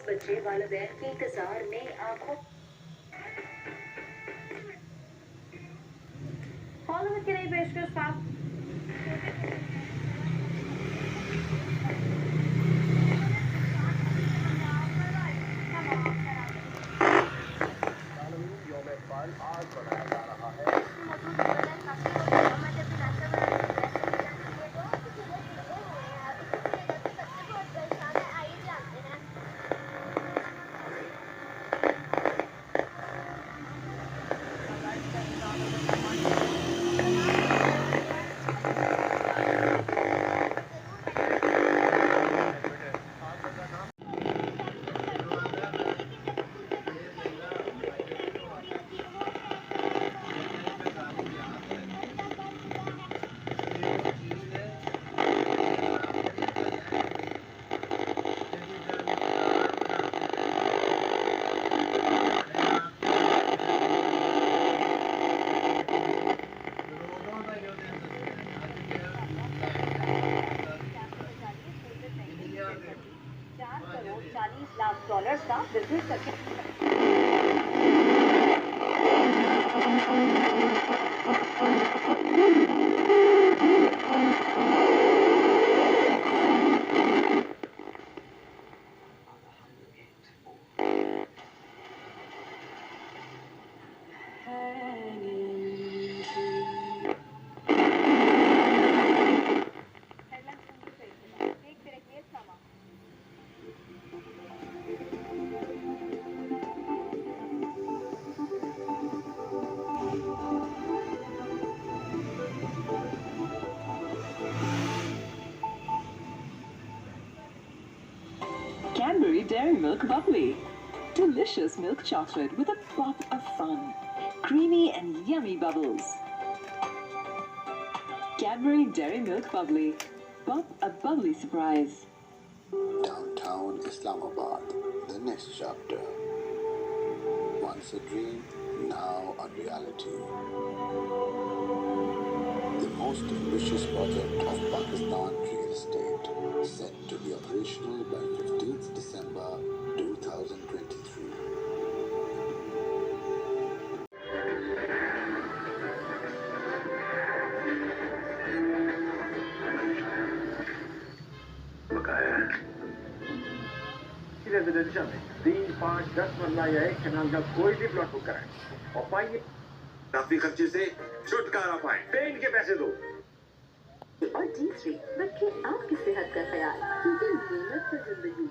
बच्चे वालिदैन के इंतजार में आंखों हॉलीवुड की नई पेशकश पाक आज बनाया जा रहा है। $40 का बिजनेस करके Cadbury Dairy Milk Bubbly. Delicious milk chocolate with a pop of fun. Creamy and yummy bubbles. Cadbury Dairy Milk Bubbly. Pop a bubbly surprise. Downtown Islamabad, the next chapter. Once a dream, now a reality. The most ambitious project of Pakistan real estate, set to be operational by 15th December 2023. Residential में 3, 5, 10 मरला या एक कनाल का कोई भी plot book कराएं और पाइए काफी खर्चे से छुटकारा पाएं। पेंट के पैसे दो। और D3 रखें आपकी सेहत का ख्याल, क्योंकि मेहनत से जिंदगी